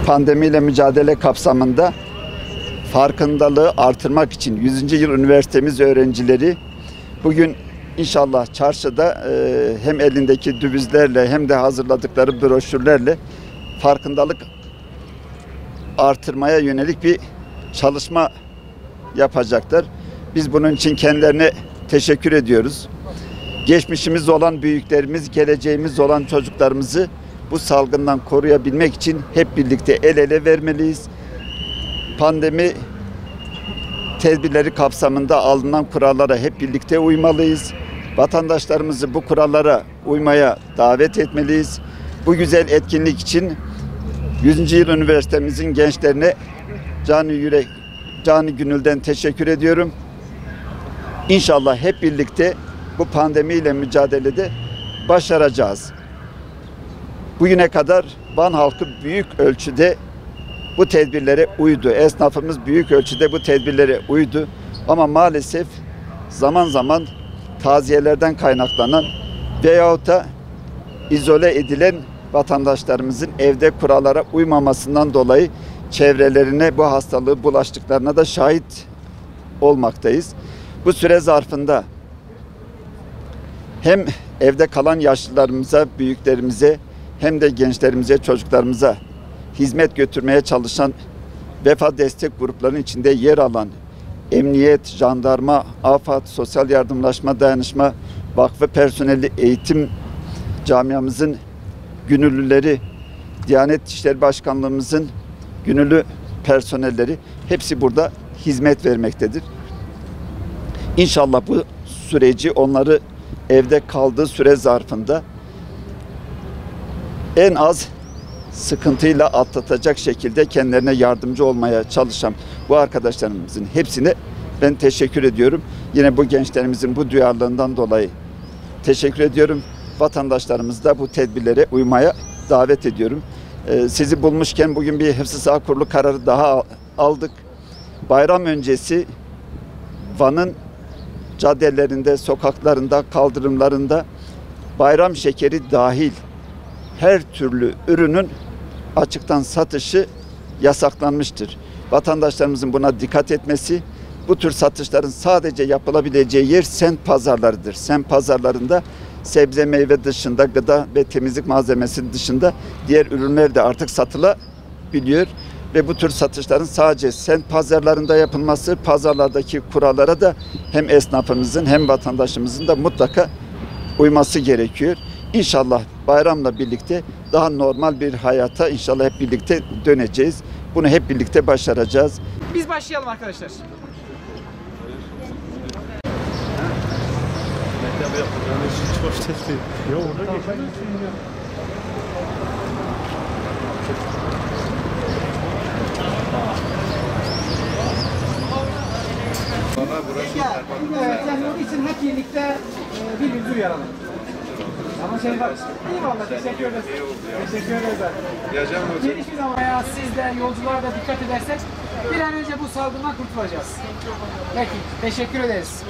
pandemiyle mücadele kapsamında farkındalığı artırmak için 100. yıl üniversitemiz öğrencileri bugün inşallah çarşıda hem elindeki dübüzlerle hem de hazırladıkları broşürlerle farkındalık artırmaya yönelik bir çalışma yapacaklar. Biz bunun için kendilerine teşekkür ediyoruz. Geçmişimiz olan büyüklerimiz, geleceğimiz olan çocuklarımızı bu salgından koruyabilmek için hep birlikte el ele vermeliyiz. Pandemi tedbirleri kapsamında alınan kurallara hep birlikte uymalıyız. Vatandaşlarımızı bu kurallara uymaya davet etmeliyiz. Bu güzel etkinlik için 100. yıl üniversitemizin gençlerine canı gönülden teşekkür ediyorum. İnşallah hep birlikte bu pandemiyle mücadelede başaracağız. Bugüne kadar Van halkı büyük ölçüde bu tedbirlere uydu. Esnafımız büyük ölçüde bu tedbirlere uydu. Ama maalesef zaman zaman taziyelerden kaynaklanan veyahut da izole edilen vatandaşlarımızın evde kurallara uymamasından dolayı çevrelerine bu hastalığı bulaştıklarına da şahit olmaktayız. Bu süre zarfında hem evde kalan yaşlılarımıza, büyüklerimize hem de gençlerimize, çocuklarımıza hizmet götürmeye çalışan vefa destek gruplarının içinde yer alan emniyet, jandarma, AFAD, sosyal yardımlaşma, dayanışma, vakfı personeli, eğitim camiamızın gönüllüleri, Diyanet İşleri Başkanlığımızın gönüllü personelleri hepsi burada hizmet vermektedir. İnşallah bu süreci onları evde kaldığı süre zarfında en az sıkıntıyla atlatacak şekilde kendilerine yardımcı olmaya çalışan bu arkadaşlarımızın hepsine ben teşekkür ediyorum. Yine bu gençlerimizin bu duyarlılığından dolayı teşekkür ediyorum. Vatandaşlarımızı da bu tedbirlere uymaya davet ediyorum. Sizi bulmuşken bugün bir Hıfzı Sıha Kurulu kararı daha aldık. Bayram öncesi Van'ın caddelerinde, sokaklarında, kaldırımlarında bayram şekeri dahil her türlü ürünün açıktan satışı yasaklanmıştır. Vatandaşlarımızın buna dikkat etmesi, bu tür satışların sadece yapılabileceği yer semt pazarlarıdır. Semt pazarlarında sebze meyve dışında, gıda ve temizlik malzemesi dışında diğer ürünler de artık satılabiliyor. Ve bu tür satışların sadece semt pazarlarında yapılması, pazarlardaki kurallara da hem esnafımızın hem vatandaşımızın da mutlaka uyması gerekiyor. İnşallah bayramla birlikte daha normal bir hayata inşallah hep birlikte döneceğiz. Bunu hep birlikte başaracağız. Biz başlayalım arkadaşlar. Evet, yani onun için hep birlikte birbirimizi uyaralım. Ama şey var. Eyvallah, teşekkür ederiz. Teşekkür ederiz. Hiçbir zaman ya siz de yolcular da dikkat edersek bir an önce bu salgından kurtulacağız. Peki, teşekkür ederiz.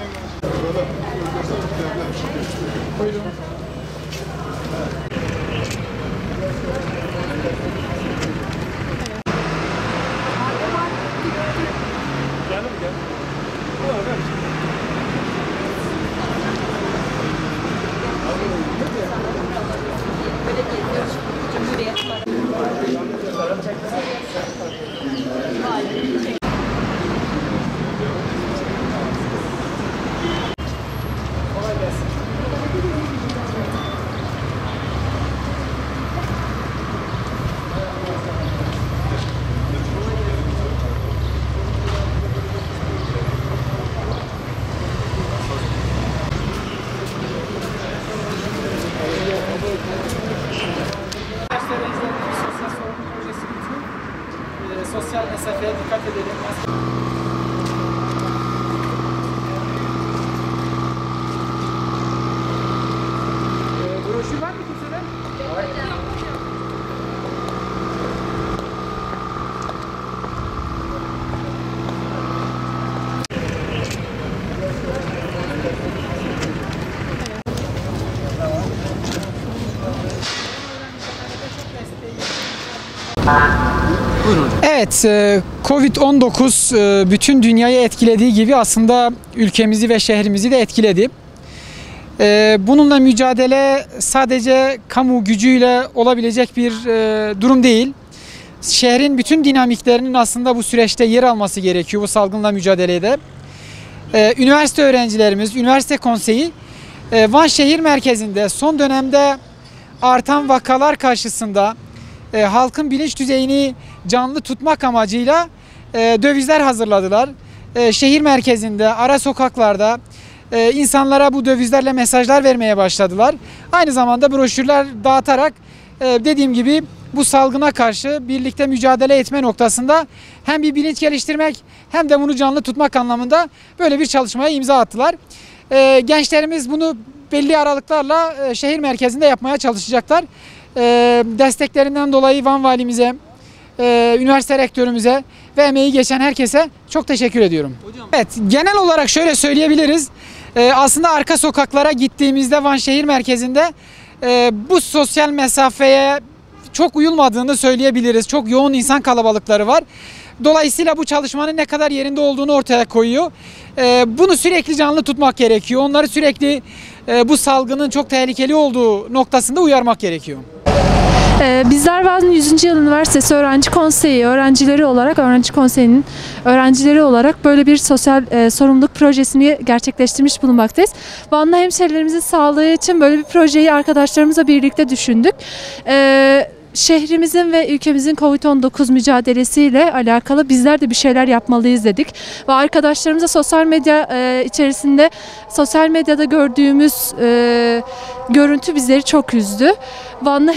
Buyurun. Canım gel. Sosyal mesafeye dikkat edelim. Broşür var mı kimsede? Evet. Buyurun hocam. Evet, Covid-19 bütün dünyayı etkilediği gibi aslında ülkemizi ve şehrimizi de etkiledi. Bununla mücadele sadece kamu gücüyle olabilecek bir durum değil. Şehrin bütün dinamiklerinin aslında bu süreçte yer alması gerekiyor bu salgınla mücadelede. Üniversite öğrencilerimiz, üniversite konseyi Van şehir merkezinde son dönemde artan vakalar karşısında halkın bilinç düzeyini canlı tutmak amacıyla dövizler hazırladılar. Şehir merkezinde, ara sokaklarda insanlara bu dövizlerle mesajlar vermeye başladılar. Aynı zamanda broşürler dağıtarak dediğim gibi bu salgına karşı birlikte mücadele etme noktasında hem bir bilinç geliştirmek hem de bunu canlı tutmak anlamında böyle bir çalışmaya imza attılar. Gençlerimiz bunu belli aralıklarla şehir merkezinde yapmaya çalışacaklar. Desteklerinden dolayı Van valimize, üniversite rektörümüze ve emeği geçen herkese çok teşekkür ediyorum. Hocam. Evet, genel olarak şöyle söyleyebiliriz. Aslında arka sokaklara gittiğimizde Van şehir merkezinde bu sosyal mesafeye çok uyulmadığını söyleyebiliriz. Çok yoğun insan kalabalıkları var. Dolayısıyla bu çalışmanın ne kadar yerinde olduğunu ortaya koyuyor. Bunu sürekli canlı tutmak gerekiyor. Onları sürekli bu salgının çok tehlikeli olduğu noktasında uyarmak gerekiyor. Bizler Van 100. Yıl Üniversitesi Öğrenci Konseyi öğrencileri olarak, öğrenci konseyinin öğrencileri olarak böyle bir sosyal sorumluluk projesini gerçekleştirmiş bulunmaktayız. Vanlı hemşehrilerimizin sağlığı için böyle bir projeyi arkadaşlarımızla birlikte düşündük. Şehrimizin ve ülkemizin Covid-19 mücadelesiyle alakalı bizler de bir şeyler yapmalıyız dedik. Ve arkadaşlarımıza sosyal medya içerisinde, sosyal medyada gördüğümüz görüntü bizleri çok üzdü. Vanlı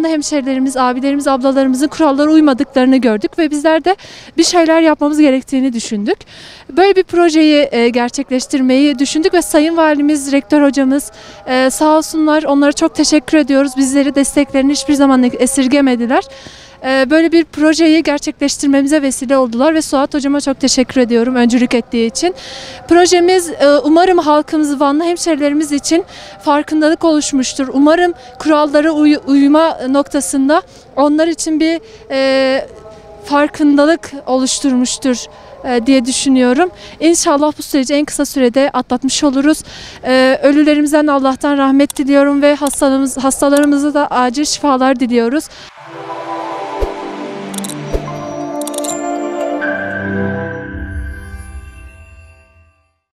hemşehrilerimiz, abilerimiz, ablalarımızın kurallara uymadıklarını gördük ve bizler de bir şeyler yapmamız gerektiğini düşündük. Böyle bir projeyi gerçekleştirmeyi düşündük ve Sayın Valimiz, Rektör Hocamız sağ olsunlar, onlara çok teşekkür ediyoruz. Bizleri desteklerini hiçbir zaman esirgemediler. Böyle bir projeyi gerçekleştirmemize vesile oldular ve Suat Hocama çok teşekkür ediyorum öncülük ettiği için. Projemiz umarım halkımız, Vanlı hemşehrilerimiz için farkındalık oluşmuştur. Umarım kurallara uyma noktasında onlar için bir farkındalık oluşturmuştur diye düşünüyorum. İnşallah bu süreci en kısa sürede atlatmış oluruz. Ölülerimizden Allah'tan rahmet diliyorum ve hastalarımıza da acil şifalar diliyoruz.